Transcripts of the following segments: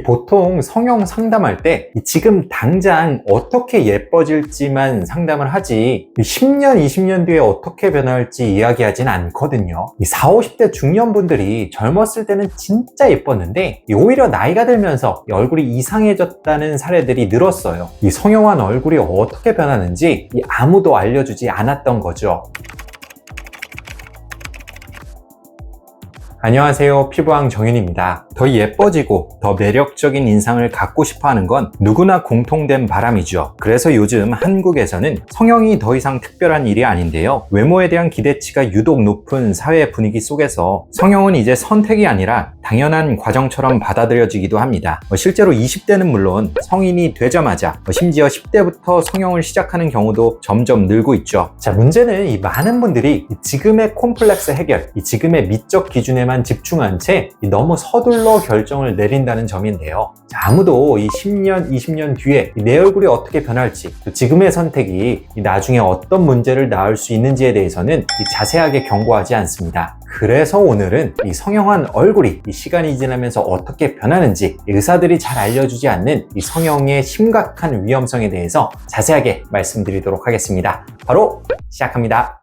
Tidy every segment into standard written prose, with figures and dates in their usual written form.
보통 성형 상담할 때 지금 당장 어떻게 예뻐질지만 상담을 하지 10년, 20년 뒤에 어떻게 변할지 이야기하진 않거든요. 40, 50대 중년분들이 젊었을 때는 진짜 예뻤는데 오히려 나이가 들면서 얼굴이 이상해졌다는 사례들이 늘었어요. 이 성형한 얼굴이 어떻게 변하는지 아무도 알려주지 않았던 거죠. 안녕하세요, 피부왕 정윤입니다. 더 예뻐지고 더 매력적인 인상을 갖고 싶어하는 건 누구나 공통된 바람이죠. 그래서 요즘 한국에서는 성형이 더 이상 특별한 일이 아닌데요, 외모에 대한 기대치가 유독 높은 사회 분위기 속에서 성형은 이제 선택이 아니라 당연한 과정처럼 받아들여지기도 합니다. 실제로 20대는 물론 성인이 되자마자 심지어 10대부터 성형을 시작하는 경우도 점점 늘고 있죠. 자, 문제는 이 많은 분들이 지금의 콤플렉스 해결, 이 지금의 미적 기준에만 집중한 채 너무 서둘러 결정을 내린다는 점인데요. 자, 아무도 이 10년, 20년 뒤에 내 얼굴이 어떻게 변할지, 또 지금의 선택이 나중에 어떤 문제를 낳을 수 있는지에 대해서는 자세하게 경고하지 않습니다. 그래서 오늘은 이 성형한 얼굴이 이 시간이 지나면서 어떻게 변하는지, 의사들이 잘 알려주지 않는 이 성형의 심각한 위험성에 대해서 자세하게 말씀드리도록 하겠습니다. 바로 시작합니다.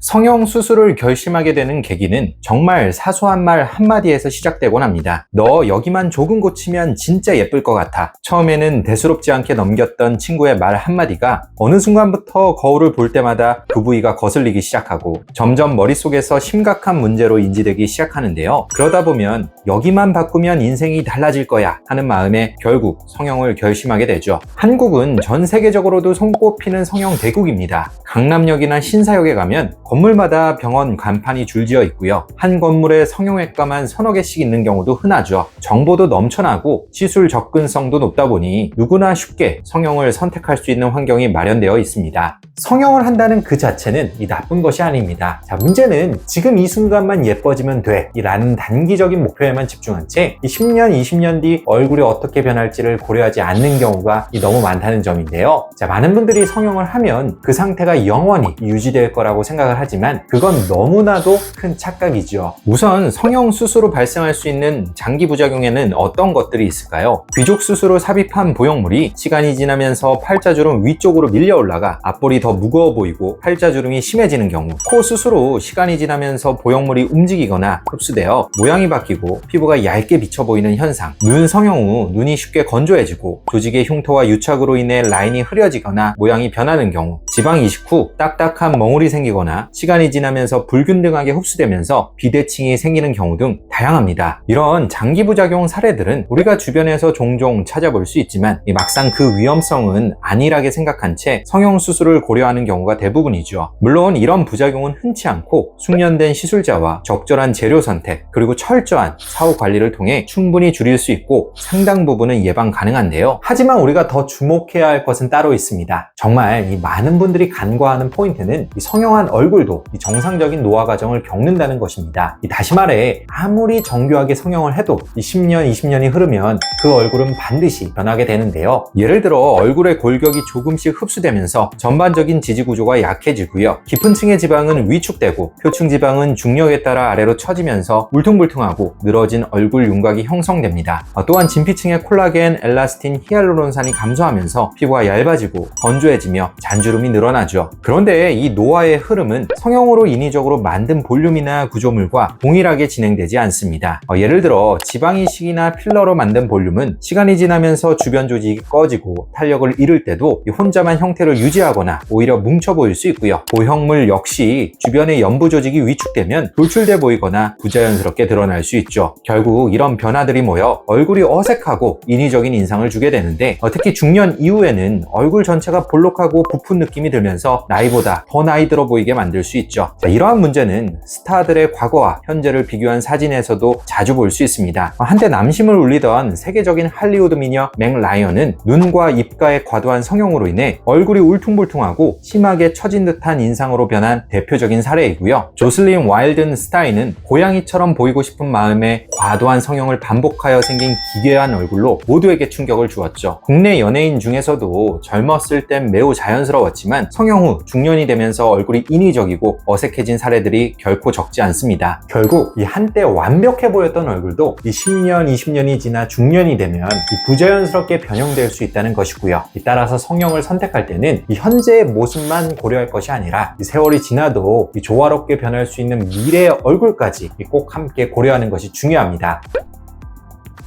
성형 수술을 결심하게 되는 계기는 정말 사소한 말 한마디에서 시작되곤 합니다. 너 여기만 조금 고치면 진짜 예쁠 것 같아. 처음에는 대수롭지 않게 넘겼던 친구의 말 한마디가 어느 순간부터 거울을 볼 때마다 그 부위가 거슬리기 시작하고 점점 머릿속에서 심각한 문제로 인지되기 시작하는데요. 그러다 보면 여기만 바꾸면 인생이 달라질 거야 하는 마음에 결국 성형을 결심하게 되죠. 한국은 전 세계적으로도 손꼽히는 성형 대국입니다. 강남역이나 신사역에 가면 건물마다 병원 간판이 줄지어 있고요. 한 건물에 성형외과만 서너 개씩 있는 경우도 흔하죠. 정보도 넘쳐나고 시술 접근성도 높다 보니 누구나 쉽게 성형을 선택할 수 있는 환경이 마련되어 있습니다. 성형을 한다는 그 자체는 나쁜 것이 아닙니다. 자, 문제는 지금 이 순간만 예뻐지면 돼 라는 단기적인 목표에만 집중한 채 10년, 20년 뒤 얼굴이 어떻게 변할지를 고려하지 않는 경우가 너무 많다는 점인데요. 자, 많은 분들이 성형을 하면 그 상태가 영원히 유지될 거라고 생각을 하지만 그건 너무나도 큰 착각이죠. 우선 성형 수술로 발생할 수 있는 장기 부작용에는 어떤 것들이 있을까요? 귀족 수술로 삽입한 보형물이 시간이 지나면서 팔자주름 위쪽으로 밀려 올라가 앞볼이 더 무거워 보이고 팔자주름이 심해지는 경우, 코 수술 후 시간이 지나면서 보형물이 움직이거나 흡수되어 모양이 바뀌고 피부가 얇게 비쳐 보이는 현상, 눈 성형 후 눈이 쉽게 건조해지고 조직의 흉터와 유착으로 인해 라인이 흐려지거나 모양이 변하는 경우, 지방 이식 후 딱딱한 멍울이 생기거나 시간이 지나면서 불균등하게 흡수되면서 비대칭이 생기는 경우 등 다양합니다. 이런 장기 부작용 사례들은 우리가 주변에서 종종 찾아볼 수 있지만 막상 그 위험성은 안일하게 생각한 채 성형 수술을 고려하는 경우가 대부분이죠. 물론 이런 부작용은 흔치 않고 숙련된 시술자와 적절한 재료 선택, 그리고 철저한 사후 관리를 통해 충분히 줄일 수 있고 상당 부분은 예방 가능한데요. 하지만 우리가 더 주목해야 할 것은 따로 있습니다. 정말 이 많은 분들이 간과하는 포인트는 이 성형한 얼굴도 이 정상적인 노화 과정을 겪는다는 것입니다. 다시 말해, 아무리 정교하게 성형을 해도 이 10년, 20년이 흐르면 그 얼굴은 반드시 변하게 되는데요. 예를 들어 얼굴의 골격이 조금씩 흡수되면서 전반적인 지지 구조가 약해지고요. 깊은 층의 지방은 위축되고 표층 지방은 중력에 따라 아래로 처지면서 울퉁불퉁하고 늘어진 얼굴 윤곽이 형성됩니다. 또한 진피층의 콜라겐, 엘라스틴, 히알루론산이 감소하면서 피부가 얇아지고 건조해지며 잔주름이 늘어나죠. 그런데 이 노화의 흐름은 성형으로 인위적으로 만든 볼륨이나 구조물과 동일하게 진행되지 않습니다. 예를 들어 지방 이식이나 필러로 만든 볼륨은 시간이 지나면서 주변 조직이 꺼지고 탄력을 잃을 때도 혼자만 형태를 유지하거나 오히려 뭉쳐 보일 수 있고요. 보형물 역시 주변의 연부 조직이 위축되면 돌출돼 보이거나 부자연스럽게 드러날 수 있죠. 결국 이런 변화들이 모여 얼굴이 어색하고 인위적인 인상을 주게 되는데, 특히 중년 이후에는 얼굴 전체가 볼록하고 부푼 느낌이 들면서 나이보다 더 나이 들어 보이게 만들 수 있죠. 자, 이러한 문제는 스타들의 과거와 현재를 비교한 사진에서도 자주 볼 수 있습니다. 한때 남심을 울리던 세계적인 할리우드 미녀 맥 라이언은 눈과 입가의 과도한 성형으로 인해 얼굴이 울퉁불퉁하고 심하게 처진 듯한 인상으로 변한 대표적인 사례이고요. 조슬린 와일든 스타인은 고양이처럼 보이고 싶은 마음에 과도한 성형을 반복하여 생긴 기괴한 얼굴로 모두에게 충격을 주었죠. 국내 연예인 중에서도 젊었을 땐 매우 자연스러웠지만 성형 후 중년이 되면서 얼굴이 인위적이고 비관적이고 어색해진 사례들이 결코 적지 않습니다. 결국 이 한때 완벽해 보였던 얼굴도 이 10년, 20년이 지나 중년이 되면 이 부자연스럽게 변형될 수 있다는 것이고요. 따라서 성형을 선택할 때는 이 현재의 모습만 고려할 것이 아니라 이 세월이 지나도 이 조화롭게 변할 수 있는 미래의 얼굴까지 꼭 함께 고려하는 것이 중요합니다.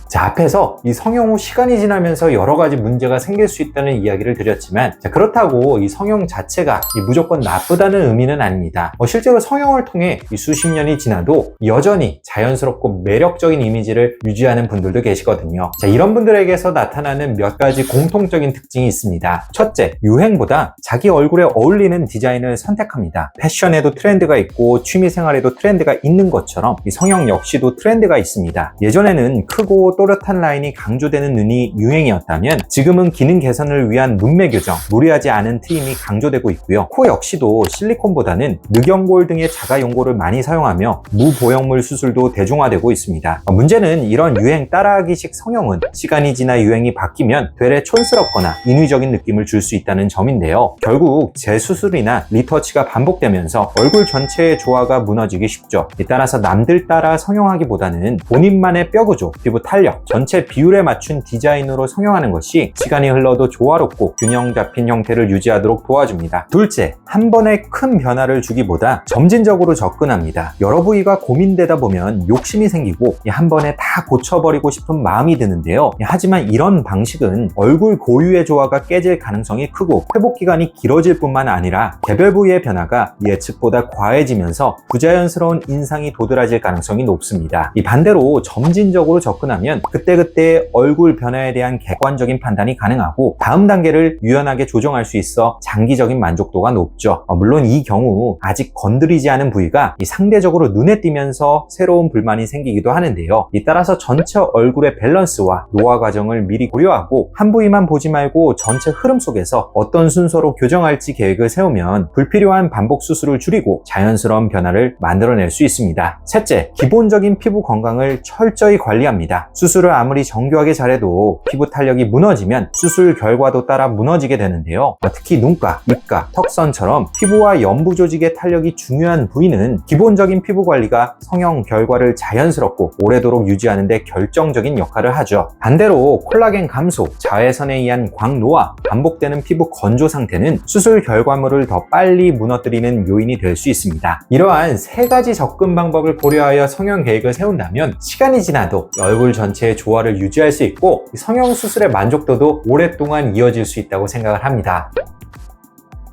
자, 앞에서 이 성형 후 시간이 지나면서 여러 가지 문제가 생길 수 있다는 이야기를 드렸지만, 자, 그렇다고 이 성형 자체가 무조건 나쁘다는 의미는 아닙니다. 실제로 성형을 통해 이 수십 년이 지나도 여전히 자연스럽고 매력적인 이미지를 유지하는 분들도 계시거든요. 자, 이런 분들에게서 나타나는 몇 가지 공통적인 특징이 있습니다. 첫째, 유행보다 자기 얼굴에 어울리는 디자인을 선택합니다. 패션에도 트렌드가 있고 취미생활에도 트렌드가 있는 것처럼 이 성형 역시도 트렌드가 있습니다. 예전에는 크고 또렷한 라인이 강조되는 눈이 유행이었다면 지금은 기능 개선을 위한 눈매 교정, 무리하지 않은 트임이 강조되고 있고요. 코 역시도 실리콘보다는 늑연골 등의 자가 용골을 많이 사용하며 무보형물 수술도 대중화되고 있습니다. 문제는 이런 유행 따라하기식 성형은 시간이 지나 유행이 바뀌면 되레 촌스럽거나 인위적인 느낌을 줄 수 있다는 점인데요. 결국 재수술이나 리터치가 반복되면서 얼굴 전체의 조화가 무너지기 쉽죠. 따라서 남들 따라 성형하기보다는 본인만의 뼈 구조, 피부 탄력, 전체 비율에 맞춘 디자인으로 성형하는 것이 시간이 흘러도 조화롭고 균형 잡힌 형태를 유지하도록 도와줍니다. 둘째, 한 번에 큰 변화를 주기보다 점진적으로 접근합니다. 여러 부위가 고민되다 보면 욕심이 생기고 한 번에 다 고쳐버리고 싶은 마음이 드는데요. 하지만 이런 방식은 얼굴 고유의 조화가 깨질 가능성이 크고 회복 기간이 길어질 뿐만 아니라 개별 부위의 변화가 예측보다 과해지면서 부자연스러운 인상이 도드라질 가능성이 높습니다. 이 반대로 점진적으로 접근하면 그때그때 얼굴 변화에 대한 객관적인 판단이 가능하고 다음 단계를 유연하게 조정할 수 있어 장기적인 만족도가 높죠. 물론 이 경우 아직 건드리지 않은 부위가 상대적으로 눈에 띄면서 새로운 불만이 생기기도 하는데요. 따라서 전체 얼굴의 밸런스와 노화 과정을 미리 고려하고 한 부위만 보지 말고 전체 흐름 속에서 어떤 순서로 교정할지 계획을 세우면 불필요한 반복 수술을 줄이고 자연스러운 변화를 만들어낼 수 있습니다. 셋째, 기본적인 피부 건강을 철저히 관리합니다. 수술을 아무리 정교하게 잘해도 피부 탄력이 무너지면 수술 결과도 따라 무너지게 되는데요. 특히 눈가, 입가, 턱선처럼 피부와 연부 조직의 탄력이 중요한 부위는 기본적인 피부 관리가 성형 결과를 자연스럽고 오래도록 유지하는 데 결정적인 역할을 하죠. 반대로 콜라겐 감소, 자외선에 의한 광노화, 반복되는 피부 건조 상태는 수술 결과물을 더 빨리 무너뜨리는 요인이 될 수 있습니다. 이러한 세 가지 접근 방법을 고려하여 성형 계획을 세운다면 시간이 지나도 얼굴 전체의 조화를 유지할 수 있고 성형 수술의 만족도도 오랫동안 이어질 수 있다고 생각을 합니다.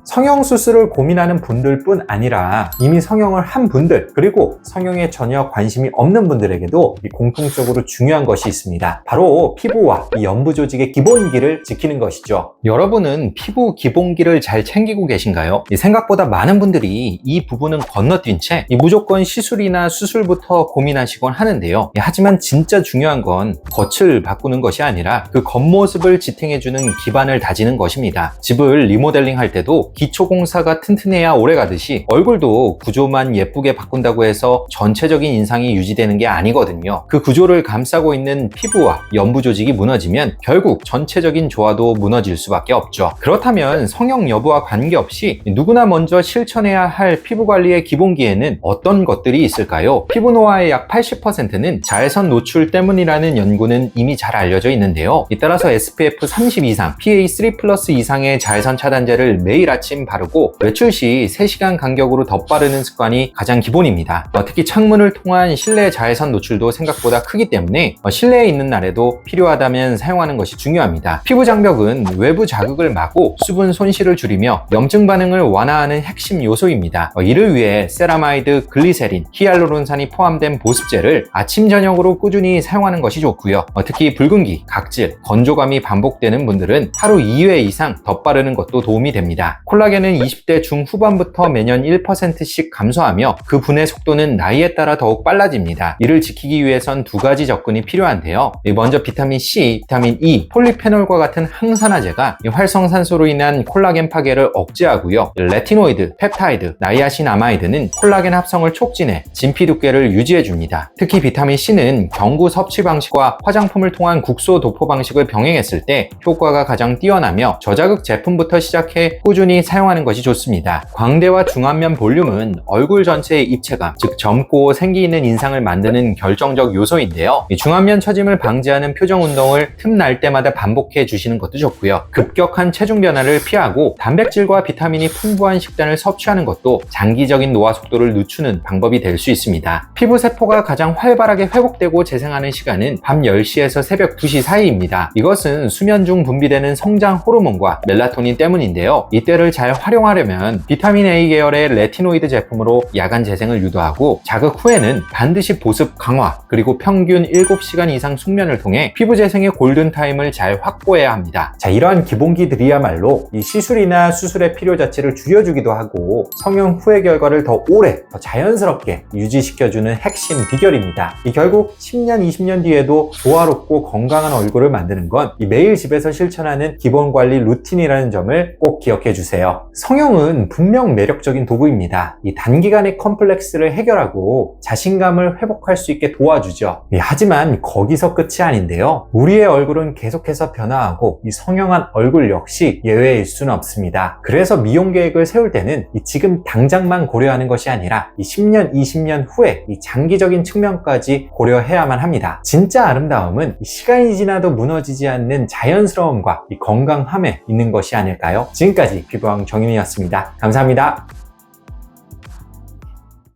성형 수술을 고민하는 분들뿐 아니라 이미 성형을 한 분들, 그리고 성형에 전혀 관심이 없는 분들에게도 공통적으로 중요한 것이 있습니다. 바로 피부와 연부 조직의 기본기를 지키는 것이죠. 여러분은 피부 기본기를 잘 챙기고 계신가요? 생각보다 많은 분들이 이 부분은 건너뛴 채 무조건 시술이나 수술부터 고민하시곤 하는데요. 하지만 진짜 중요한 건 겉을 바꾸는 것이 아니라 그 겉모습을 지탱해주는 기반을 다지는 것입니다. 집을 리모델링 할 때도 기초공사가 튼튼해야 오래가듯이 얼굴도 구조만 예쁘게 바꾼다고 해서 전체적인 인상이 유지되는 게 아니거든요. 그 구조를 감싸고 있는 피부와 연부 조직이 무너지면 결국 전체적인 조화도 무너질 수밖에 없죠. 그렇다면 성형 여부와 관계없이 누구나 먼저 실천해야 할 피부 관리의 기본기에는 어떤 것들이 있을까요? 피부 노화의 약 80%는 자외선 노출 때문이라는 연구는 이미 잘 알려져 있는데요. 따라서 SPF 30 이상, PA3+ 이상의 자외선 차단제를 매일 아침 바르고 외출 시 3시간 간격으로 덧바르는 습관이 가장 기본입니다. 특히 창문을 통한 실내 자외선 노출도 생각보다 크기 때문에 실내에 있는 날에도 필요하다면 사용하는 것이 중요합니다. 피부 장벽은 외부 자극을 막고 수분 손실을 줄이며 염증 반응을 완화하는 핵심 요소입니다. 이를 위해 세라마이드, 글리세린, 히알루론산이 포함된 보습제를 아침 저녁으로 꾸준히 사용하는 것이 좋고요. 특히 붉은기, 각질, 건조감이 반복되는 분들은 하루 2회 이상 덧바르는 것도 도움이 됩니다. 콜라겐은 20대 중후반부터 매년 1%씩 감소하며 그 분해 속도는 나이에 따라 더욱 빨라집니다. 이를 지키기 위해선 두 가지 접근이 필요한데요. 먼저 비타민 C, 비타민 E, 폴리페놀과 같은 항산화제가 활성산소로 인한 콜라겐 파괴를 억제하고요. 레티노이드, 펩타이드, 나이아신아마이드는 콜라겐 합성을 촉진해 진피 두께를 유지해줍니다. 특히 비타민 C는 경구 섭취 방식과 화장품을 통한 국소 도포 방식을 병행했을 때 효과가 가장 뛰어나며 저자극 제품부터 시작해 꾸준히 사용하는 것이 좋습니다. 광대와 중안면 볼륨은 얼굴 전체의 입체감, 즉 젊고 생기 있는 인상을 만드는 결정적 요소인데요. 이 중안면 처짐을 방지하는 표정 운동을 틈날 때마다 반복해 주시는 것도 좋고요. 급격한 체중 변화를 피하고 단백질과 비타민이 풍부한 식단을 섭취하는 것도 장기적인 노화 속도를 늦추는 방법이 될 수 있습니다. 피부 세포가 가장 활발하게 회복되고 재생하는 시간은 밤 10시에서 새벽 2시 사이입니다. 이것은 수면 중 분비되는 성장 호르몬과 멜라토닌 때문인데요. 이때를 잘 활용하려면 비타민 A 계열의 레티노이드 제품으로 야간 재생을 유도하고 자극 후에는 반드시 보습 강화 그리고 평균 7시간 이상 숙면을 통해 피부 재생의 골든타임을 잘 확보해야 합니다. 자, 이러한 기본기들이야말로 이 시술이나 수술의 필요 자체를 줄여주기도 하고 성형 후의 결과를 더 오래, 더 자연스럽게 유지시켜주는 핵심 비결입니다. 결국 10년, 20년 뒤에도 조화롭고 건강한 얼굴을 만드는 건 이 매일 집에서 실천하는 기본관리 루틴이라는 점을 꼭 기억해 주세요. 성형은 분명 매력적인 도구입니다. 이 단기간의 컴플렉스를 해결하고 자신감을 회복할 수 있게 도와주죠. 하지만 거기서 끝이 아닌데요. 우리의 얼굴은 계속해서 변화하고 이 성형한 얼굴 역시 예외일 수는 없습니다. 그래서 미용 계획을 세울 때는 지금 당장만 고려하는 것이 아니라 10년, 20년 후에 장기적인 측면까지 고려해야만 합니다. 진짜 아름다움은 시간이 지나도 무너지지 않는 자연스러움과 건강함에 있는 것이 아닐까요? 지금까지 피부왕 정윤이었습니다. 감사합니다.